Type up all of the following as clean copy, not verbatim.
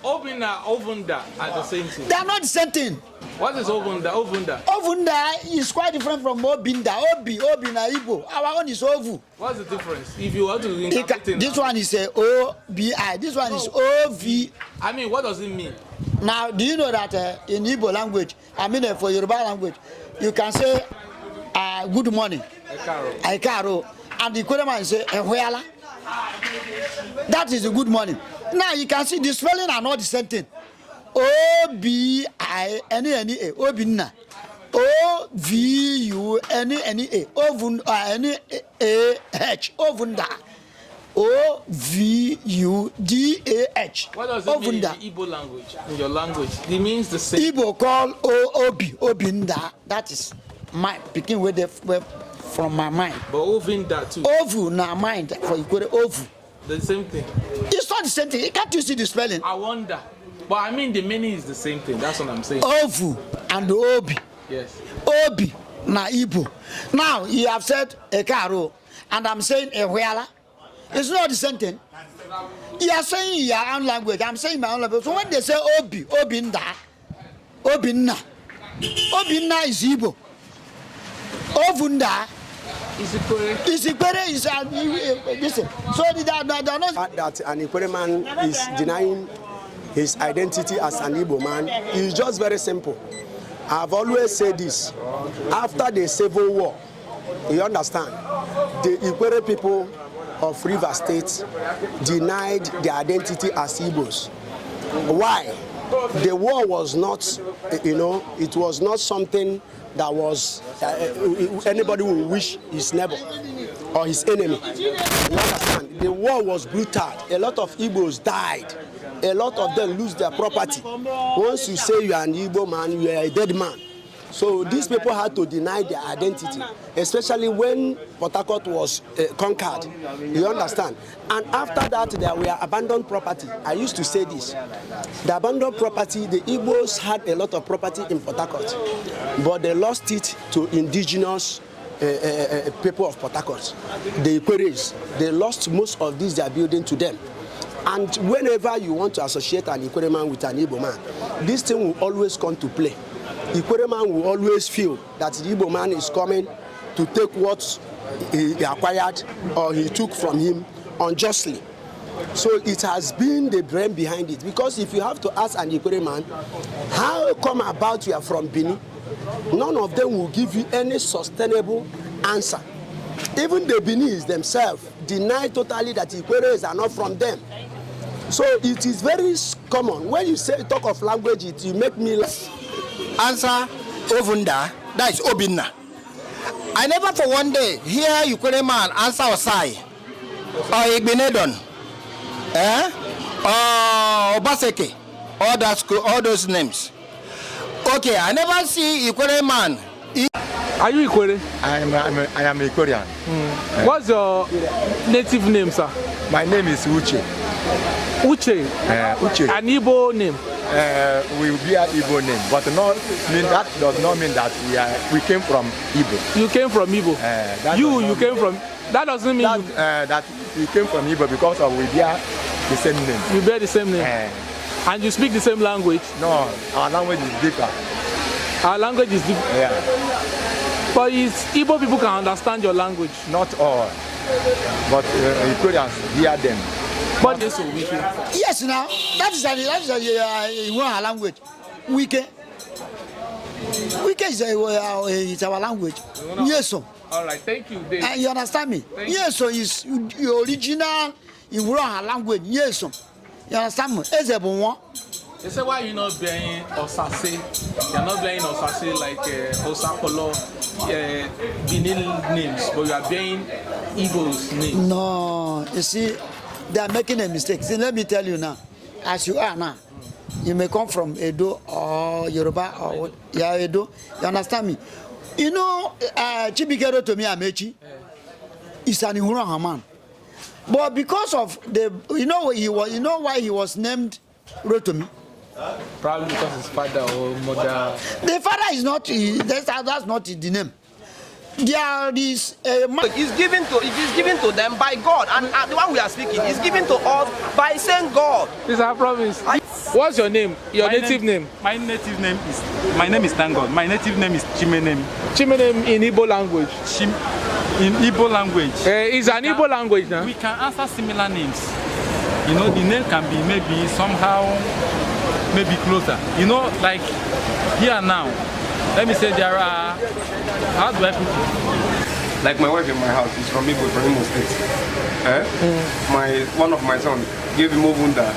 Obinna, Ovunda are the same thing. They are not the same thing. What is Ovunda? Ovunda. Ovunda is quite different from Obinda. Obina Igbo. Our own is Ovu. What's the difference? If you want to interpret this one is a O-B-I. This one is O-V. I mean, what does it mean? Now, do you know that in Igbo language, for Yoruba language, you can say good morning. Aikaro. And the Ikwerre man say Ehweala. That is a good morning. Now you can see the spelling are not the same thing. O-B-I-N-N-A. Obinna. O-V-U-N-N-A. Ovun-N-A-H. Ovunda. O-V-U-D-A-H. What does it mean in the Igbo language? In your language, it means the same. Igbo call O-O-B. Obinda. That is my picking with the from my mind. But Ovinda too. Ovu na mind for Ikwerre. Ovu. The same thing. It's not the same thing. Can't you see the spelling? I wonder. But I mean, the meaning is the same thing. That's what I'm saying. Ovu and Obi. Yes. Obi na Igbo. Now you have said Ekaro, and I'm saying Ehweala. It's not the same thing. You are saying your own language. I'm saying my own language. So when they say Obi, Obinda, Obinna, Obinna is Igbo. Ovunda is Ikwerre is listen. So that an Ikwerre man is denying his identity as an Igbo man is just very simple. I've always said this. After the Civil War, you understand, the Ikwerre people of River State denied their identity as Igbos. Why? The war was not, it was not something that was anybody would wish his neighbor or his enemy. You understand? The war was brutal. A lot of Igbos died. A lot of them lose their property. Once you say you are an Igbo man, you are a dead man. So these people had to deny their identity, especially when Port Harcourt was conquered. You understand? And after that, there were abandoned property. I used to say this. The abandoned property, the Igbos had a lot of property in Port Harcourt, but they lost it to indigenous people of Port Harcourt. The Ikwerres, they lost most of this their building to them. And whenever you want to associate an Ikwerre man with an Igbo man, this thing will always come to play. Ikwerre man will always feel that the Igbo man is coming to take what he acquired or he took from him unjustly. So it has been the brain behind it. Because if you have to ask an Ikwerre man, how come about you are from Benin? None of them will give you any sustainable answer. Even the Beninese themselves deny totally that Ikwerres are not from them. So it is very common. When you talk of language, you make me laugh. Answer Ovunda, that is Obinna. I never for one day hear Ikwerre man answer Osai or Igbenedon, or Obaseke, all those names. Okay, I never see Ikwerre man. Are you Ikwerre? I am Ikwerrean. What's your native name, sir? My name is Uche. Uche? Uche. An Igbo name? We bear Igbo name, but that does not mean that we came from Igbo. You came from Igbo? You came from... That doesn't mean that we came from Igbo because we bear the same name. You bear the same name? And you speak the same language? No, our language is different. Our language is different? Yeah. But Igbo people can understand your language? Not all, but Ikwerreans hear them. But yes, now that is our language. Wike is our language. Yes, sir. All right, thank you, Dave. You understand me? Yes, sir. Is the original Ikwerre language. Yes, sir. You understand me? They say, why you not bearing Osase? You're not bearing Osase like Osapolo, Benin names, but you are bearing Igbo's names. No, you see, they are making a mistake. See, let me tell you now, as you are now, you may come from Edo or Yoruba or Edo. You understand me? You know, Chibikero Tomi Amechi is an Ihura man, but because of the, you know why he was named Rotomi. Probably because his father or mother. The father is not. That's not the name. There is a man. It is given to them by God, and the one we are speaking is given to us by saying God. This is our promise. What's your name? Your native name? My native name is Tangod. My native name is Chimenem. Chimenem in Igbo language. In Igbo language. It's an Igbo language now. We can answer similar names. You know, the name can be maybe somehow, maybe closer. You know, like here now, let me say there are, how do I put it? Like my wife in my house is from Igbo, from Imo State. One of my sons gave him Ovunda.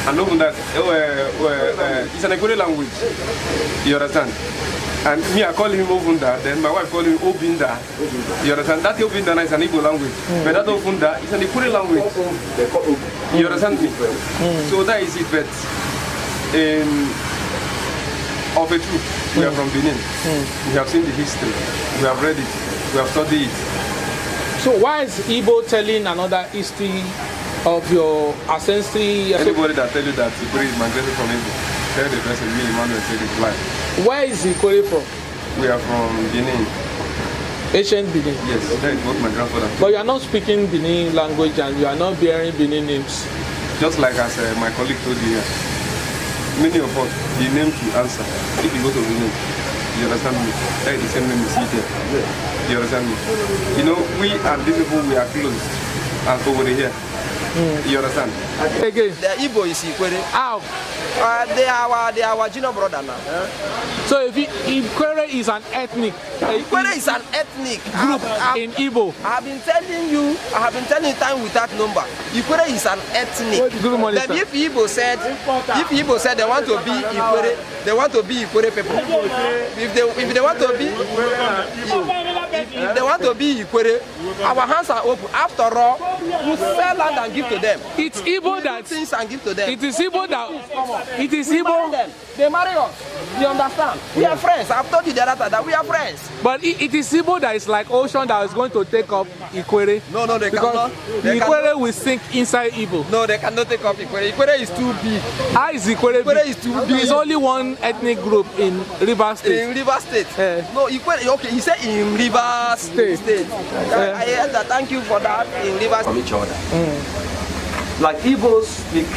And Ovunda, it's an Ikwerre language. You understand? And me, I call him Ovunda, then my wife call him Obinda. You understand? That Obinda is an Igbo language. But that Ovunda is an Ikwerre language. You understand me? So that is it. But of a truth, we are from Benin. We have seen the history. We have read it. We have studied it. So why is Igbo telling another history of your ancestry? Anybody that tell you that Ikwerre is migrated from Igbo, tell the person me, Emmanuel, say it's lie. Where is Ikwerre from? We are from Benin. Ancient Benin? Yes, that is what my grandfather told. But you are not speaking Benin language and you are not bearing Benin names. Just like as my colleague told you here, many of us, the name to answer, if you go to Benin, you understand me? That is the same name you see there. You understand me? You know, we and these people, we are close. And over here. You understand? Again. The Igbo is Ikwerre. How? They are our junior brother now. So if Ikwerre is an ethnic Ikwerre is an ethnic group in Igbo. I have been telling you time without number. Ikwerre is an ethnic. Then if Igbo said they want to be Ikwerre, they want to be Ikwerre people. If they want to be if they want to be Ikwerre, our hands are open. After all, we sell land and give to them. It's Igbo that things and give to them. It is Igbo that it is Igbo. They marry us. You understand? We are friends. I've told you the other time that we are friends. But it is Igbo that is like ocean that is going to take up Ikwerre. No, they cannot. Ikwerre will sink inside Igbo. No, they cannot take up Ikwerre. Ikwerre is too big. How is Ikwerre? Ikwerre is too big. There's only one ethnic group in Rivers State. In Rivers State. No, Ikwerre. Okay, he said in Rivers State. I heard that. Thank you for that. In Rivers. From each other. Like Igbos speak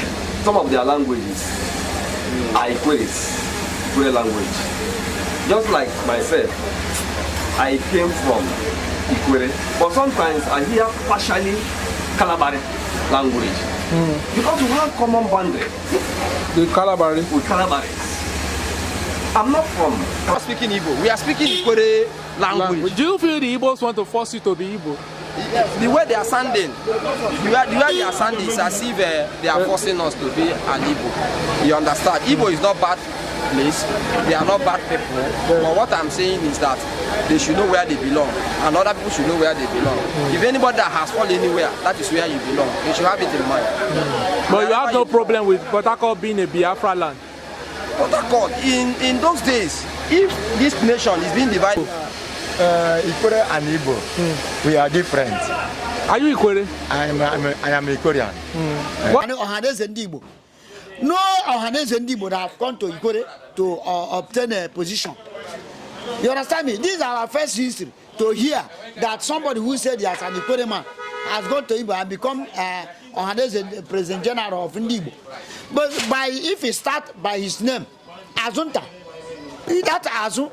some of their languages are Ikwerre language. Just like myself, I came from Ikwerre, but sometimes I hear partially Calabari language because we have common boundary. The Calabari. With Calabaris. I'm not from. I'm speaking Igbo. We are speaking Ikwerre language. Do you feel the Igbos want to force you to be Igbo? The way they are sounding, the way they are sounding is as if they are forcing us to be an Igbo. You understand? Igbo is not bad place. They are not bad people. But what I'm saying is that they should know where they belong, and other people should know where they belong. If anybody that has fallen anywhere, that is where you belong. You should have it in mind. But you have no problem with Port Harcourt being a Biafra land. Port Harcourt, in those days, if this nation is being divided. Ikwerre and Igbo, we are different. Are you Ikwerre? I am Ikwerrean. No Ohanese Igbo that have gone to Ikwerre to obtain a position. You understand me? This is our first history to hear that somebody who said he has an Ikwerre man has gone to Igbo and become Ohanese President General of Igbo. But if he start by his name, Azunta, that Azun.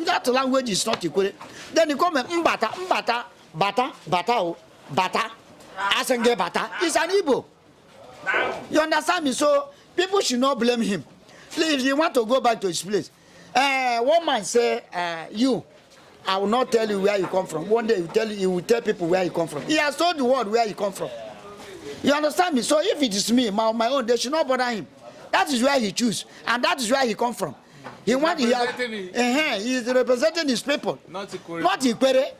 That language is not Ikwerre. Then you come and Mbata, Asenge Bata. It's an Igbo. You understand me? So people should not blame him. If you want to go back to his place, one man say, I will not tell you where you come from. One day he will tell people where you come from. He has told the world where you come from. You understand me? So if it is me, my own, they should not bother him. That is where he choose, and that is where he come from. He is representing his people, not Ikwerre.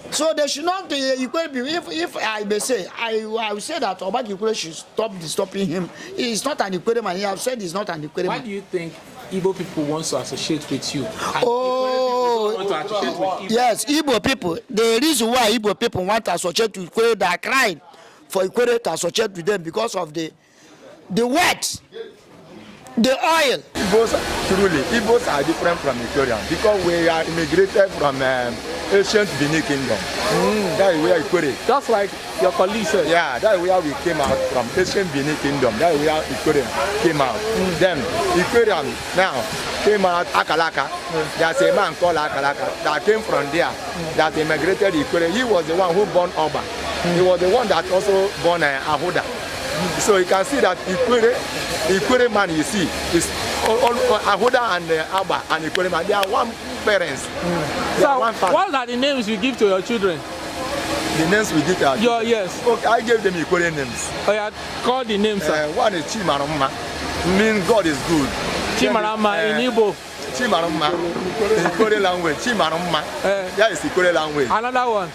So they should not Ikwerre. If I may say, I will say that Obak Ikwerre should stop disturbing him. He is not an Ikwerre man. He has said he's not an Ikwerre man. Why do you think Igbo people want to associate with you? Yes, Igbo people. The reason why Igbo people want to associate with Ikwerre, they are crying for Ikwerre to associate with them because of the words. The oil. Igbos are different from Ikwerre because we are immigrated from ancient Benin Kingdom. That is where Ikwerre. Just like your colleague said. Yeah, that is where we came out from, ancient Benin Kingdom. That is where Ikwerre came out. Then Ikwerre now came out Akalaka. There's a man called Akalaka that came from there that immigrated Ikwerre. He was the one who born Oba. He was the one that also born Ahoda. So you can see that Ikwerre man you see is Ahoda and Aba and Ikwerre man. They are one parents. So what are the names you give to your children? The names we give to our children? Yes. Okay, I gave them Ikwerre names. Oh, yeah, call the names. One is Chimarama, means God is good. Chimarama in Igbo. Chimarama, Ikwerre language. Chimarama, that is Ikwerre language. Another one.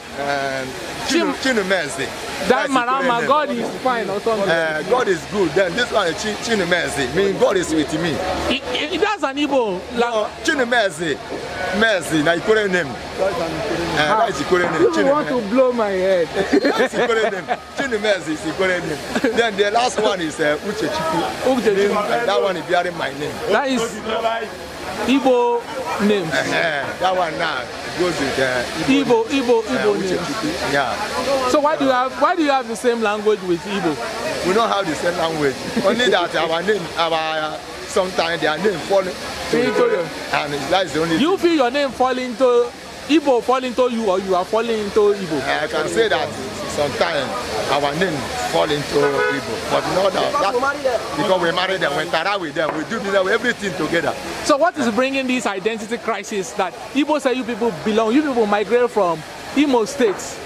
Chinumense. That Marama, God is fine or something. God is good. Then this one is Chinumense, meaning God is with me. That's an Igbo language. Chinumense, Mercy, na Ikwerre name. That is Ikwerre name. You want to blow my head. That's Ikwerre name. Chinumense is Ikwerre name. Then the last one is Uchechiku. That one is bearing my name. That is Igbo names. That one now goes with Igbo names. Yeah. So why do you have the same language with Igbo? We don't have the same language. Only that our name, sometimes their name fall into and that's the only. You feel your name fall into Igbo, fall into you, or you are falling into Igbo? I can say that sometimes our name fall into Igbo, but not that because we married them, we interact with them, we do everything together. So what is bringing this identity crisis that Igbo say you people belong? You people migrate from Imo State.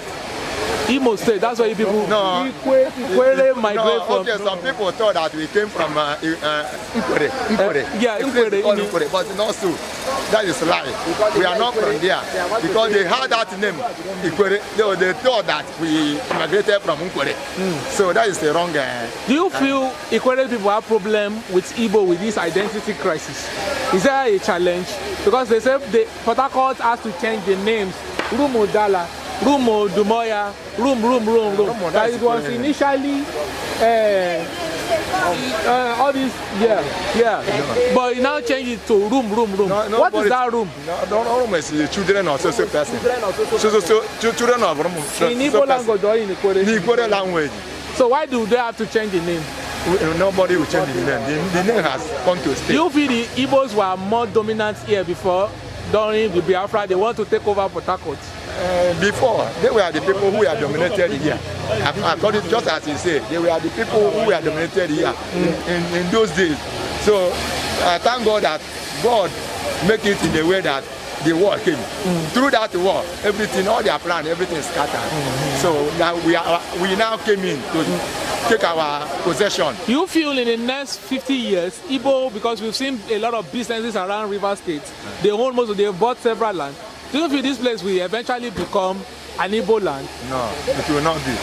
Imo State, that's where you people Ikwerre migrate from. Okay, some people thought that we came from Ikwerre. Ikwerre, but not so. That is a lie. We are not from there because they had that name Ikwerre. They thought that we migrated from Ikwerre. So that is the wrong. Do you feel Ikwerre people have problem with Igbo with this identity crisis? Is there a challenge? Because they say Port Harcourt has to change the names. Rumodala. Rumo, Dumoya, room. That it was initially all this, but you now change it to room. What is that room? No, room is the children of social person. Children of room. In Igbo language or in Ikwerre language. So why do they have to change the name? Nobody will change the name. The name has come to stay. You feel the Igbos were more dominant here before, during the Biafra, they want to take over Port Harcourt? Before, they were the people who were dominated here. According, just as you say, they were the people who were dominated here in those days. So I thank God that God make it in the way that the war came. Through that war, everything, all their plan, everything scattered. So now we now came in to take our possession. You feel in the next 50 years, Igbo, because we've seen a lot of businesses around River State, they've bought several lands. Do you feel this place will eventually become an Igbo land? No, it will not be.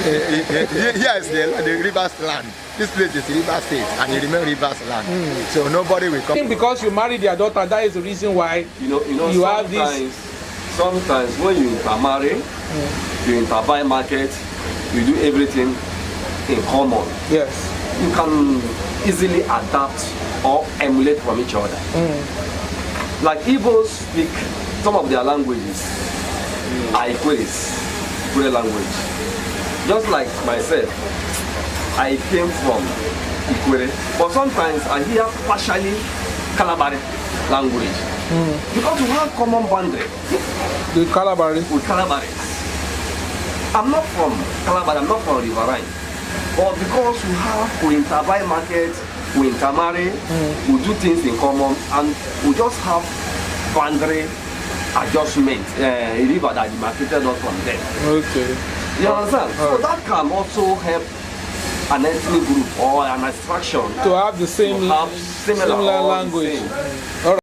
Here is the River's land. This place is River State and it remains River's land. So nobody will come. Because you married their daughter, that is the reason why you have this. Sometimes when you intermarry, you interbuy market, you do everything in common. Yes. You can easily adapt or emulate from each other. Like Igbos speak some of their languages are Ikwerre language. Just like myself, I came from Ikwerre, but sometimes I hear partially Calabari language because we have common boundary. With Calabari? With Calabari. I'm not from Calabari, I'm not from Riverine, but because we interbuy market, we intermarry, we do things in common, and we just have boundary adjustment, a river that demarcated us from them. Okay. You understand? So that can also help an ethnic group or an abstraction to have the same similar language. All right.